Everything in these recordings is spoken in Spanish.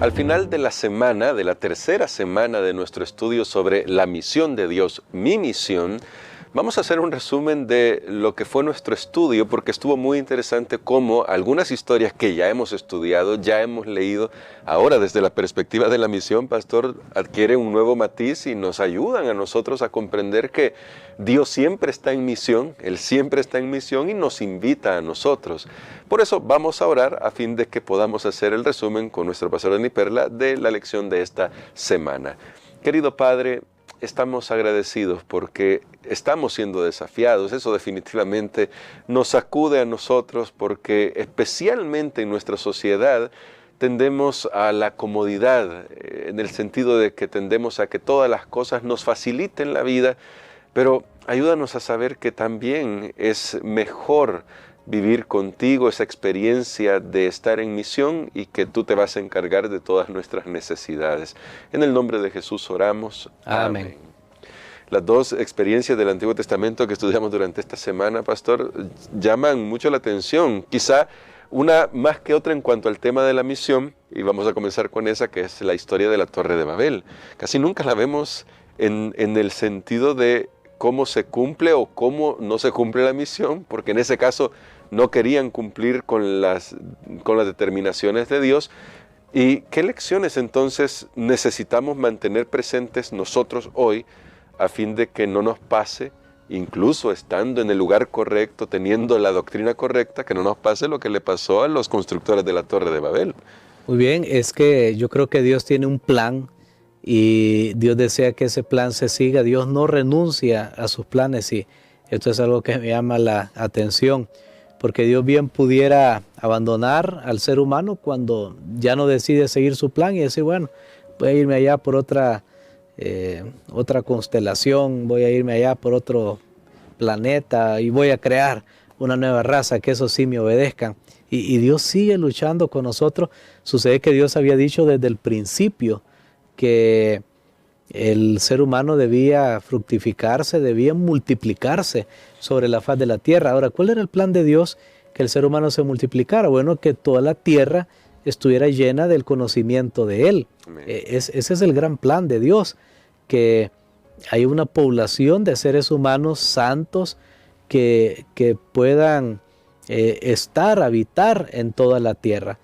Al final de la semana, de la tercera semana de nuestro estudio sobre la misión de Dios, mi misión, vamos a hacer un resumen de lo que fue nuestro estudio, porque estuvo muy interesante cómo algunas historias que ya hemos estudiado, ya hemos leído, ahora desde la perspectiva de la misión, Pastor, adquieren un nuevo matiz y nos ayudan a nosotros a comprender que Dios siempre está en misión, Él siempre está en misión y nos invita a nosotros. Por eso vamos a orar a fin de que podamos hacer el resumen con nuestro Pastor Dani Perla de la lección de esta semana. Querido Padre, estamos agradecidos porque estamos siendo desafiados. Eso definitivamente nos sacude a nosotros porque especialmente en nuestra sociedad tendemos a la comodidad, en el sentido de que tendemos a que todas las cosas nos faciliten la vida, pero ayúdanos a saber que también es mejor vivir contigo esa experiencia de estar en misión y que tú te vas a encargar de todas nuestras necesidades. En el nombre de Jesús oramos. Amén. Las dos experiencias del Antiguo Testamento que estudiamos durante esta semana, Pastor, llaman mucho la atención. Quizá una más que otra en cuanto al tema de la misión, y vamos a comenzar con esa, que es la historia de la Torre de Babel. Casi nunca la vemos en el sentido de cómo se cumple o cómo no se cumple la misión, porque en ese caso no querían cumplir con las determinaciones de Dios. ¿Y qué lecciones entonces necesitamos mantener presentes nosotros hoy a fin de que no nos pase, incluso estando en el lugar correcto, teniendo la doctrina correcta, que no nos pase lo que le pasó a los constructores de la Torre de Babel? Muy bien, es que yo creo que Dios tiene un plan y Dios desea que ese plan se siga. Dios no renuncia a sus planes y esto es algo que me llama la atención, porque Dios bien pudiera abandonar al ser humano cuando ya no decide seguir su plan y decir, bueno, voy a irme allá por otra constelación, voy a irme allá por otro planeta y voy a crear una nueva raza, que eso sí me obedezcan. Y Dios sigue luchando con nosotros. Sucede que Dios había dicho desde el principio que el ser humano debía fructificarse, debía multiplicarse sobre la faz de la tierra. Ahora, ¿cuál era el plan de Dios? Que el ser humano se multiplicara. Bueno, que toda la tierra estuviera llena del conocimiento de Él. Ese es el gran plan de Dios, que hay una población de seres humanos santos que puedan habitar en toda la tierra.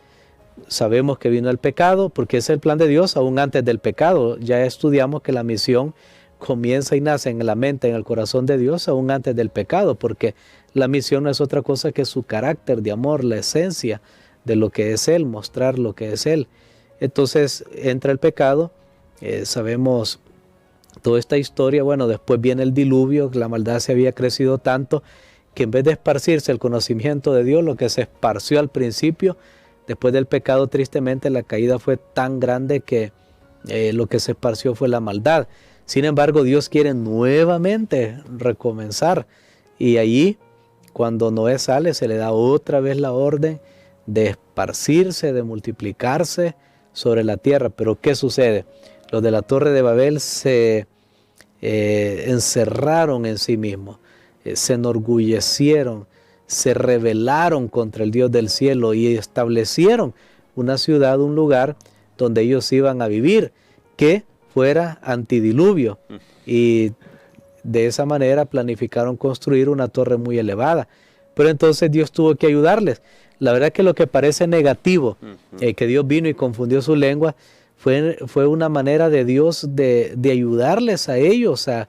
Sabemos que vino el pecado, porque es el plan de Dios aún antes del pecado. Ya estudiamos que la misión comienza y nace en la mente, en el corazón de Dios, aún antes del pecado, porque la misión no es otra cosa que su carácter de amor, la esencia de lo que es Él, mostrar lo que es Él. Entonces entra el pecado, sabemos toda esta historia. Bueno, después viene el diluvio, la maldad se había crecido tanto que en vez de esparcirse el conocimiento de Dios, lo que se esparció al principio, después del pecado, tristemente, la caída fue tan grande que lo que se esparció fue la maldad. Sin embargo, Dios quiere nuevamente recomenzar. Y allí, cuando Noé sale, se le da otra vez la orden de esparcirse, de multiplicarse sobre la tierra. Pero ¿qué sucede? Los de la Torre de Babel se encerraron en sí mismos, se enorgullecieron, se rebelaron contra el Dios del cielo y establecieron una ciudad, un lugar donde ellos iban a vivir, que fuera antidiluvio. Y de esa manera planificaron construir una torre muy elevada. Pero entonces Dios tuvo que ayudarles. La verdad que lo que parece negativo, que Dios vino y confundió su lengua, fue una manera de Dios de ayudarles a ellos a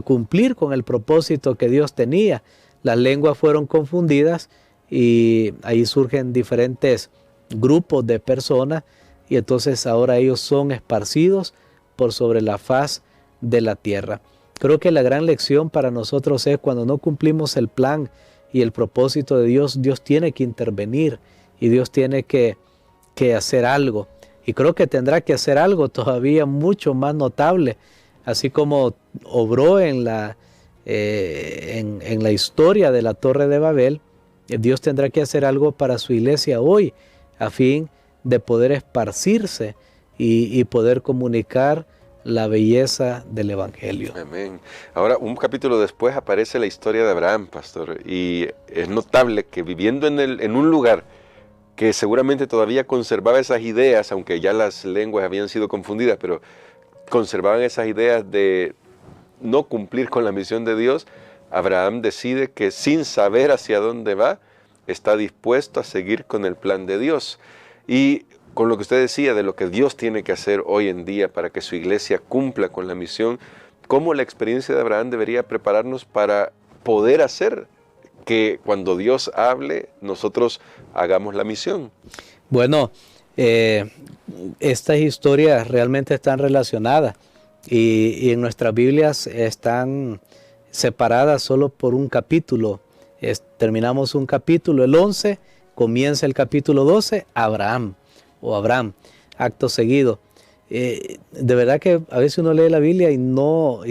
cumplir con el propósito que Dios tenía. Las lenguas fueron confundidas y ahí surgen diferentes grupos de personas y entonces ahora ellos son esparcidos por sobre la faz de la tierra. Creo que la gran lección para nosotros es cuando no cumplimos el plan y el propósito de Dios, Dios tiene que intervenir y Dios tiene que hacer algo. Y creo que tendrá que hacer algo todavía mucho más notable, así como obró en la historia de la Torre de Babel. Dios tendrá que hacer algo para su iglesia hoy, a fin de poder esparcirse y poder comunicar la belleza del Evangelio. Amén. Ahora, un capítulo después aparece la historia de Abraham, pastor, y es notable que viviendo en un lugar que seguramente todavía conservaba esas ideas, aunque ya las lenguas habían sido confundidas, pero conservaban esas ideas de no cumplir con la misión de Dios, Abraham decide que sin saber hacia dónde va, está dispuesto a seguir con el plan de Dios. Y con lo que usted decía de lo que Dios tiene que hacer hoy en día para que su iglesia cumpla con la misión, ¿cómo la experiencia de Abraham debería prepararnos para poder hacer que cuando Dios hable, nosotros hagamos la misión? Bueno, estas historias realmente están relacionadas y en nuestras Biblias están separadas solo por un capítulo. Terminamos un capítulo, el 11, comienza el capítulo 12, Abraham, acto seguido. De verdad que a veces uno lee la Biblia y no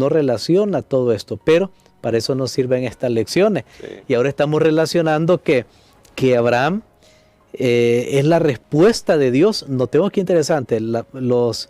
relaciona todo esto, pero para eso nos sirven estas lecciones. Sí. Y ahora estamos relacionando que Abraham es la respuesta de Dios. Notemos qué interesante, los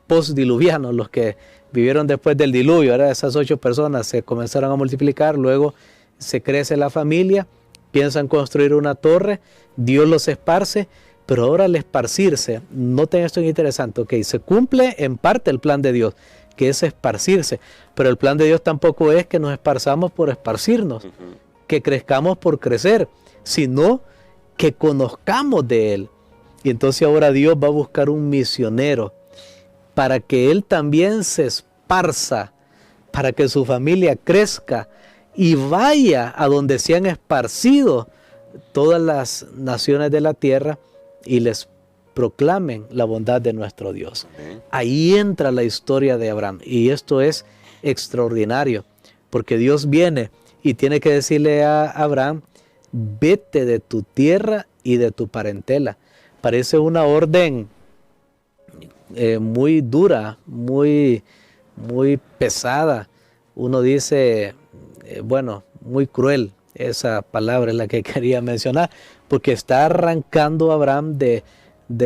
postdiluvianos, los que vivieron después del diluvio, ahora esas 8 personas se comenzaron a multiplicar, luego se crece la familia, piensan construir una torre, Dios los esparce, pero ahora al esparcirse, noten esto es interesante, okay, se cumple en parte el plan de Dios, que es esparcirse, pero el plan de Dios tampoco es que nos esparzamos por esparcirnos, que crezcamos por crecer, sino que conozcamos de Él. Y entonces ahora Dios va a buscar un misionero para que Él también se esparza, para que su familia crezca y vaya a donde se han esparcido todas las naciones de la tierra y les proclamen la bondad de nuestro Dios. Ahí entra la historia de Abraham y esto es extraordinario porque Dios viene y tiene que decirle a Abraham, vete de tu tierra y de tu parentela. Parece una orden muy dura, muy pesada. Uno dice, muy cruel, esa palabra es la que quería mencionar, porque está arrancando a Abraham de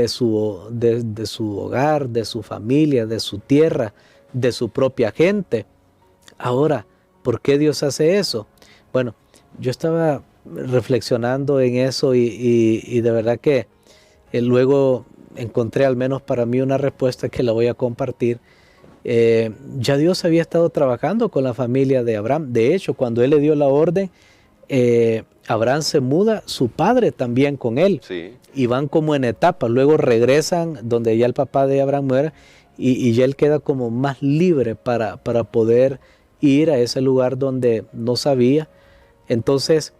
su hogar, de su familia, de su tierra, de su propia gente. Ahora, ¿por qué Dios hace eso? Bueno, yo estaba reflexionando en eso y de verdad que luego encontré al menos para mí una respuesta que la voy a compartir. Ya Dios había estado trabajando con la familia de Abraham. De hecho, cuando Él le dio la orden, Abraham se muda, su padre también con él. Sí. Y van como en etapas. Luego regresan donde ya el papá de Abraham muere y ya él queda como más libre para poder ir a ese lugar donde no sabía. Entonces,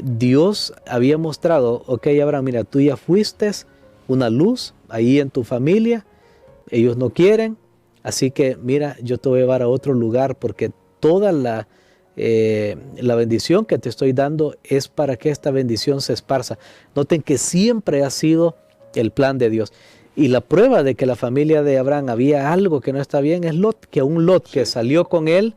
Dios había mostrado, ok, Abraham, mira, tú ya fuiste una luz ahí en tu familia, ellos no quieren, así que mira, yo te voy a llevar a otro lugar porque toda la bendición que te estoy dando es para que esta bendición se esparza. Noten que siempre ha sido el plan de Dios. Y la prueba de que la familia de Abraham había algo que no está bien es Lot, que un Lot que salió con él,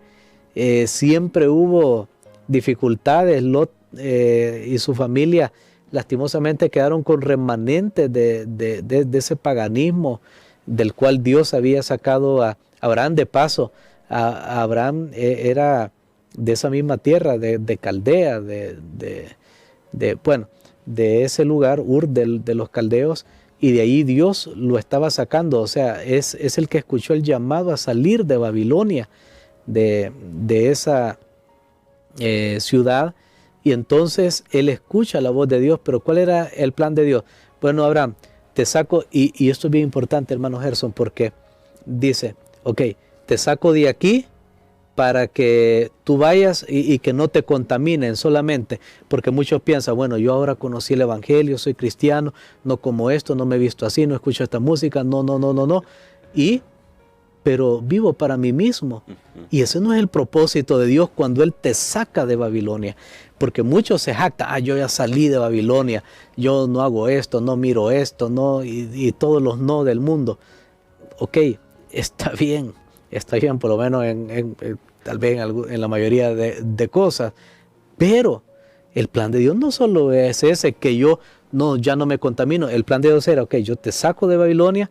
siempre hubo dificultades. Lot y su familia lastimosamente quedaron con remanentes de ese paganismo del cual Dios había sacado a Abraham. De paso, a Abraham era de esa misma tierra, de Caldea, de ese lugar, Ur de los caldeos, y de ahí Dios lo estaba sacando. O sea, es el que escuchó el llamado a salir de Babilonia, de esa ciudad, y entonces él escucha la voz de Dios. Pero ¿cuál era el plan de Dios? Bueno, Abraham, te saco, y esto es bien importante, hermano Gerson, porque dice, ok, te saco de aquí para que tú vayas y que no te contaminen solamente, porque muchos piensan, bueno, yo ahora conocí el evangelio, soy cristiano, no como esto, no me he visto así, no escucho esta música, no, pero vivo para mí mismo. Y ese no es el propósito de Dios cuando Él te saca de Babilonia, porque muchos se jactan, yo ya salí de Babilonia, yo no hago esto, no miro esto, no, y todos los no del mundo. Ok, está bien, por lo menos tal vez en la mayoría de cosas, pero el plan de Dios no solo es ese, que ya no me contamino. El plan de Dios era, ok, yo te saco de Babilonia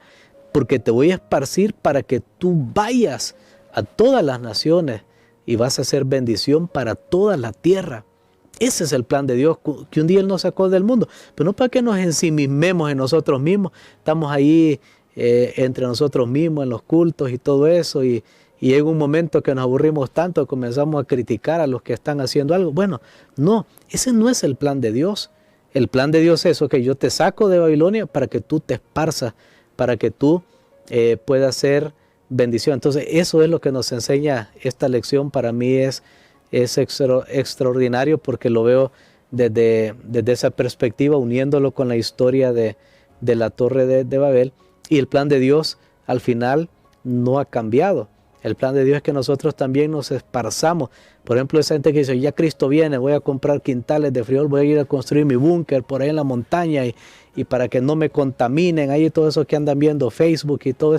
porque te voy a esparcir para que tú vayas a todas las naciones y vas a ser bendición para toda la tierra. Ese es el plan de Dios, que un día Él nos sacó del mundo, pero no para que nos ensimismemos en nosotros mismos. Estamos ahí entre nosotros mismos en los cultos y todo eso, y llega un momento que nos aburrimos tanto, comenzamos a criticar a los que están haciendo algo. Bueno, no, ese no es el plan de Dios. El plan de Dios es, ok, yo te saco de Babilonia para que tú te esparzas, para que tú puedas ser bendición. Entonces, eso es lo que nos enseña esta lección. Para mí es extraordinario, porque lo veo desde esa perspectiva, uniéndolo con la historia de la Torre de Babel. Y el plan de Dios al final no ha cambiado. El plan de Dios es que nosotros también nos esparzamos. Por ejemplo, esa gente que dice, ya Cristo viene, voy a comprar quintales de frijol, voy a ir a construir mi búnker por ahí en la montaña, y para que no me contaminen, ahí todo eso que andan viendo Facebook y todo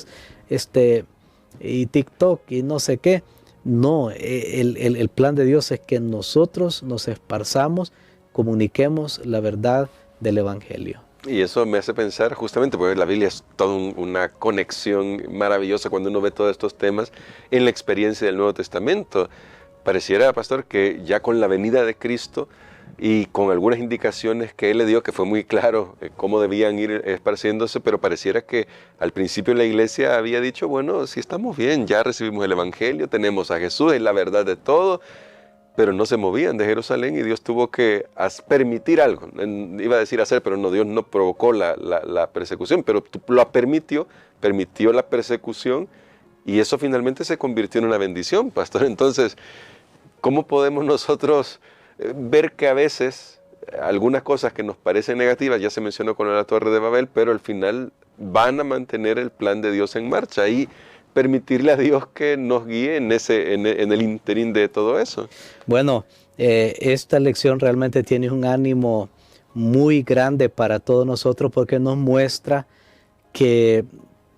y TikTok y no sé qué. No, el plan de Dios es que nosotros nos esparzamos, comuniquemos la verdad del Evangelio. Y eso me hace pensar, justamente porque la Biblia es toda una conexión maravillosa cuando uno ve todos estos temas en la experiencia del Nuevo Testamento. Pareciera, pastor, que ya con la venida de Cristo y con algunas indicaciones que Él le dio, que fue muy claro cómo debían ir esparciéndose, pero pareciera que al principio la iglesia había dicho, bueno, si estamos bien, ya recibimos el Evangelio, tenemos a Jesús, es la verdad de todo, pero no se movían de Jerusalén, y Dios tuvo que permitir algo. Iba a decir hacer, pero no, Dios no provocó la persecución, pero lo permitió la persecución, y eso finalmente se convirtió en una bendición, pastor. Entonces, ¿cómo podemos nosotros ver que a veces algunas cosas que nos parecen negativas, ya se mencionó con la Torre de Babel, pero al final van a mantener el plan de Dios en marcha y permitirle a Dios que nos guíe en el interín de todo eso? Bueno, esta lección realmente tiene un ánimo muy grande para todos nosotros, porque nos muestra que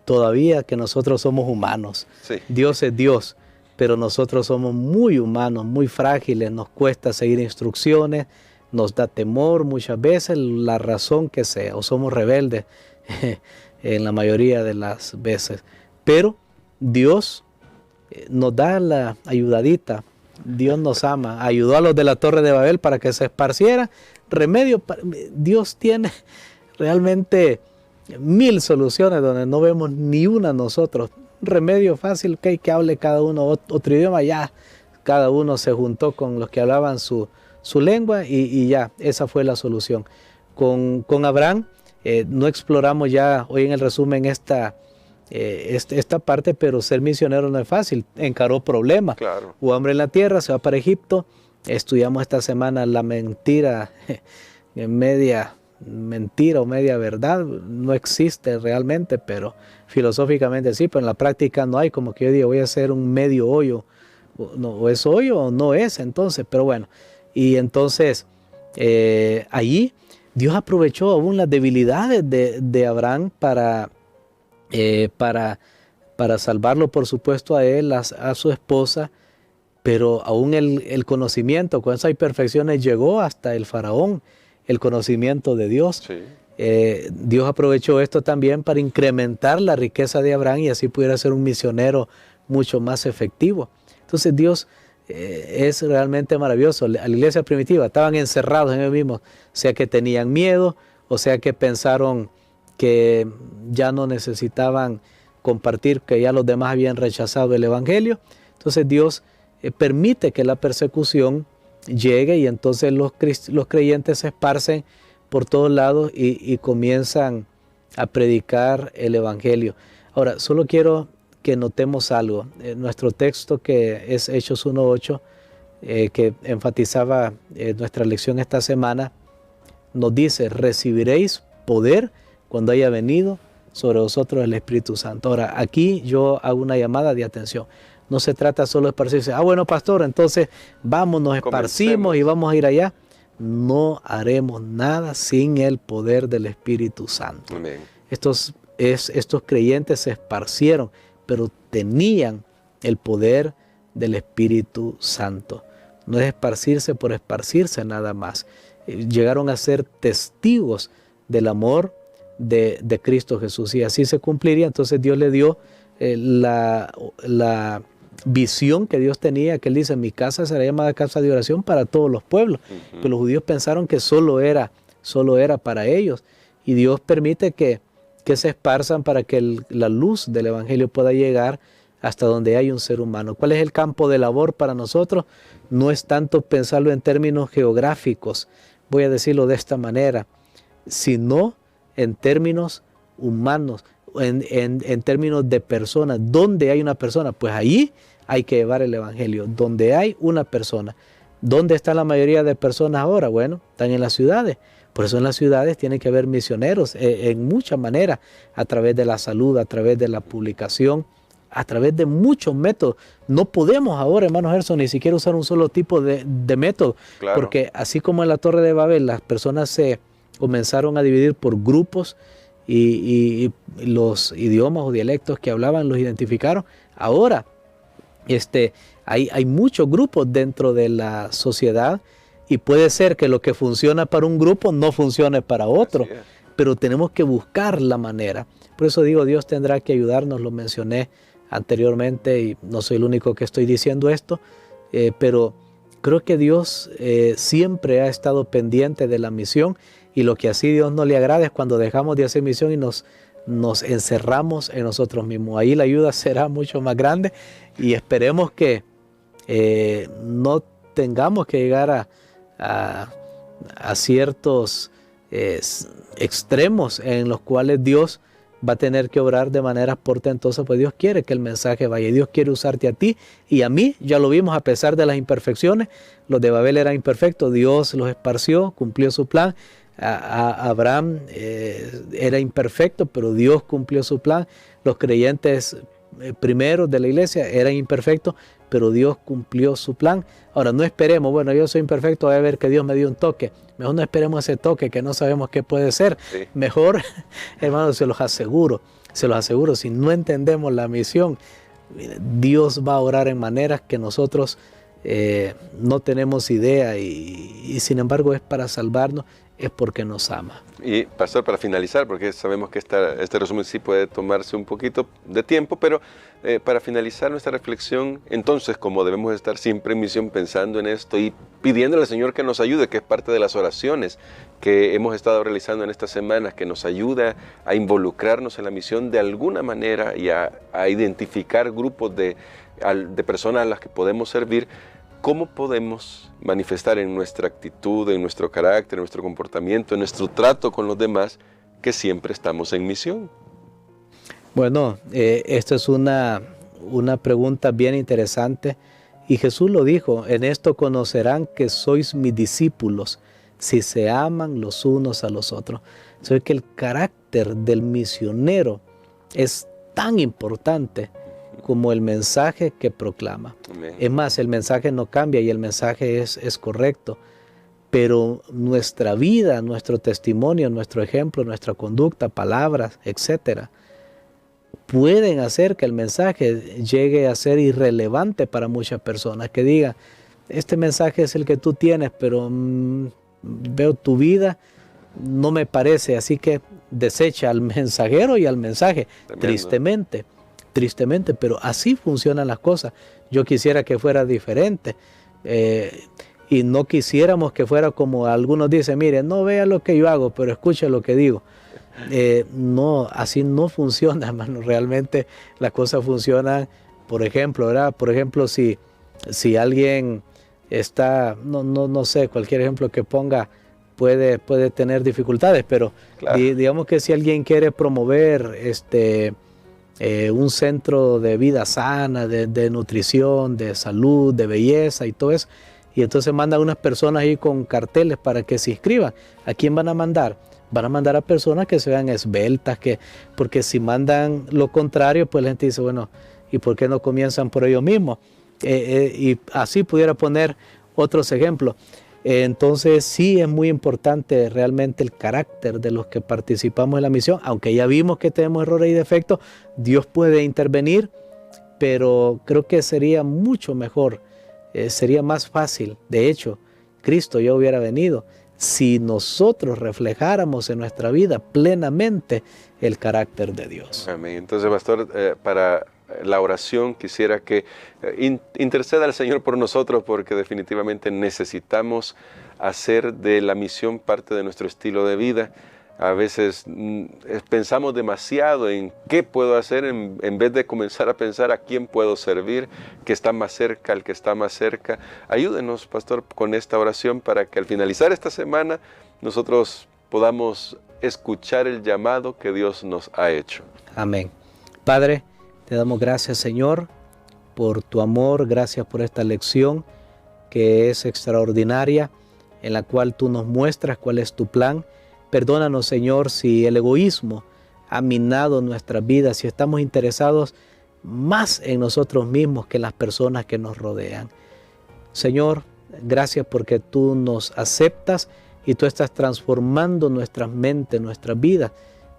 todavía que nosotros somos humanos. Sí. Dios es Dios, pero nosotros somos muy humanos, muy frágiles, nos cuesta seguir instrucciones, nos da temor muchas veces, la razón que sea, o somos rebeldes en la mayoría de las veces. Pero Dios nos da la ayudadita, Dios nos ama, ayudó a los de la Torre de Babel para que se esparciera. Remedio, Dios tiene realmente 1000 soluciones donde no vemos ni una nosotros. Remedio fácil, que hable cada uno otro idioma, ya cada uno se juntó con los que hablaban su lengua y ya, esa fue la solución. Con Abraham no exploramos ya hoy en el resumen esta parte, pero ser misionero no es fácil, encaró problemas. Claro. Hubo hambre en la tierra, se va para Egipto. Estudiamos esta semana la mentira, media mentira o media verdad, no existe realmente, pero filosóficamente sí, pero en la práctica no hay, como que yo digo, voy a hacer un medio hoyo, o es hoyo o no es, entonces, pero bueno, y entonces allí Dios aprovechó aún las debilidades de Abraham para salvarlo, por supuesto, a él, a su esposa, pero aún el conocimiento, con esas imperfecciones, llegó hasta el faraón, el conocimiento de Dios. Sí. Dios aprovechó esto también para incrementar la riqueza de Abraham y así pudiera ser un misionero mucho más efectivo. Entonces Dios es realmente maravilloso. La iglesia primitiva estaban encerrados en ellos mismos, sea que tenían miedo, o sea que pensaron que ya no necesitaban compartir, que ya los demás habían rechazado el Evangelio. Entonces Dios permite que la persecución llegue y entonces los creyentes se esparcen por todos lados y comienzan a predicar el Evangelio. Ahora, solo quiero que notemos algo. Nuestro texto, que es Hechos 1:8, que enfatizaba nuestra lección esta semana, nos dice: recibiréis poder cuando haya venido sobre vosotros el Espíritu Santo. Ahora, aquí yo hago una llamada de atención. No se trata solo de esparcirse. Bueno, pastor, entonces vamos, nos esparcimos y vamos a ir allá. No haremos nada sin el poder del Espíritu Santo. Amén. Estos creyentes se esparcieron, pero tenían el poder del Espíritu Santo. No es esparcirse por esparcirse nada más. Llegaron a ser testigos del amor de Cristo Jesús, y así se cumpliría. Entonces Dios le dio la visión que Dios tenía, que Él dice, mi casa será llamada casa de oración para todos los pueblos. Pero los judíos pensaron que solo era para ellos. Y Dios permite que se esparzan para que la luz del Evangelio pueda llegar hasta donde hay un ser humano. ¿Cuál es el campo de labor para nosotros? No es tanto pensarlo en términos geográficos, voy a decirlo de esta manera, sino en términos humanos, en términos de personas. ¿Dónde hay una persona? Pues allí hay que llevar el Evangelio. Donde hay una persona. ¿Dónde está la mayoría de personas ahora? Bueno, están en las ciudades. Por eso en las ciudades tiene que haber misioneros en muchas maneras, a través de la salud, a través de la publicación, a través de muchos métodos. No podemos ahora, hermano Gerson, ni siquiera usar un solo tipo de método, Claro. porque así como en la Torre de Babel, las personas se comenzaron a dividir por grupos y los idiomas o dialectos que hablaban los identificaron. Ahora hay muchos grupos dentro de la sociedad y puede ser que lo que funciona para un grupo no funcione para otro, pero tenemos que buscar la manera. Por eso digo, Dios tendrá que ayudarnos, lo mencioné anteriormente y no soy el único que estoy diciendo esto, pero creo que Dios siempre ha estado pendiente de la misión, y lo que así Dios no le agrada es cuando dejamos de hacer misión y nos encerramos en nosotros mismos. Ahí la ayuda será mucho más grande y esperemos que no tengamos que llegar a ciertos extremos en los cuales Dios va a tener que obrar de manera portentosa, pues Dios quiere que el mensaje vaya. Dios quiere usarte a ti y a mí, ya lo vimos, a pesar de las imperfecciones. Los de Babel eran imperfectos, Dios los esparció, cumplió su plan. Abraham era imperfecto, pero Dios cumplió su plan. Los creyentes primeros de la iglesia eran imperfectos, pero Dios cumplió su plan. Ahora, no esperemos, bueno, yo soy imperfecto, voy a ver que Dios me dio un toque. Mejor no esperemos ese toque que no sabemos qué puede ser. Sí. Mejor, hermanos, se los aseguro, si no entendemos la misión, Dios va a orar en maneras que nosotros no tenemos idea y sin embargo es para salvarnos, es porque nos ama. Y pastor, para finalizar, porque sabemos que este resumen sí puede tomarse un poquito de tiempo, pero para finalizar nuestra reflexión, entonces, como debemos estar siempre en misión pensando en esto y pidiéndole al Señor que nos ayude, que es parte de las oraciones que hemos estado realizando en estas semanas, que nos ayuda a involucrarnos en la misión de alguna manera y a identificar grupos de personas a las que podemos servir. ¿Cómo podemos manifestar en nuestra actitud, en nuestro carácter, en nuestro comportamiento, en nuestro trato con los demás, que siempre estamos en misión? Bueno, esta es una pregunta bien interesante y Jesús lo dijo: en esto conocerán que sois mis discípulos, si se aman los unos a los otros. O sea que el carácter del misionero es tan importante como el mensaje que proclama. Amén. Es más, el mensaje no cambia y el mensaje es correcto, pero nuestra vida, nuestro testimonio, nuestro ejemplo, nuestra conducta, palabras, etcétera, pueden hacer que el mensaje llegue a ser irrelevante para muchas personas, que digan, este mensaje es el que tú tienes, pero veo tu vida, no me parece, así que desecha al mensajero y al mensaje. Tremendo. Tristemente, pero así funcionan las cosas. Yo quisiera que fuera diferente y no quisiéramos que fuera como algunos dicen, mire, no vea lo que yo hago, pero escuche lo que digo. No, así no funciona, hermano. Realmente las cosas funcionan, por ejemplo, ¿verdad? Por ejemplo, si alguien está, no sé, cualquier ejemplo que ponga puede tener dificultades, pero claro, digamos que si alguien quiere promover un centro de vida sana, de nutrición, de salud, de belleza y todo eso, y entonces mandan unas personas ahí con carteles para que se inscriban. ¿A quién van a mandar? Van a mandar a personas que se vean esbeltas, porque si mandan lo contrario, pues la gente dice, bueno, ¿y por qué no comienzan por ellos mismos? Y así pudiera poner otros ejemplos. Entonces sí es muy importante realmente el carácter de los que participamos en la misión, aunque ya vimos que tenemos errores y defectos, Dios puede intervenir, pero creo que sería mucho mejor, sería más fácil. De hecho, Cristo ya hubiera venido si nosotros reflejáramos en nuestra vida plenamente el carácter de Dios. Amén. Entonces, pastor, para la oración, quisiera que interceda al Señor por nosotros, porque definitivamente necesitamos hacer de la misión parte de nuestro estilo de vida. A veces pensamos demasiado en qué puedo hacer en vez de comenzar a pensar a quién puedo servir, que está más cerca, al que está más cerca. Ayúdenos, pastor, con esta oración para que al finalizar esta semana nosotros podamos escuchar el llamado que Dios nos ha hecho. Amén. Padre, te damos gracias, Señor, por tu amor. Gracias por esta lección que es extraordinaria, en la cual tú nos muestras cuál es tu plan. Perdónanos, Señor, si el egoísmo ha minado nuestras vidas, si estamos interesados más en nosotros mismos que en las personas que nos rodean. Señor, gracias porque tú nos aceptas y tú estás transformando nuestras mentes, nuestras vidas,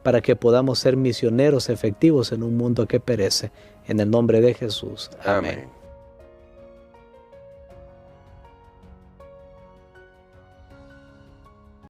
para que podamos ser misioneros efectivos en un mundo que perece. En el nombre de Jesús. Amén.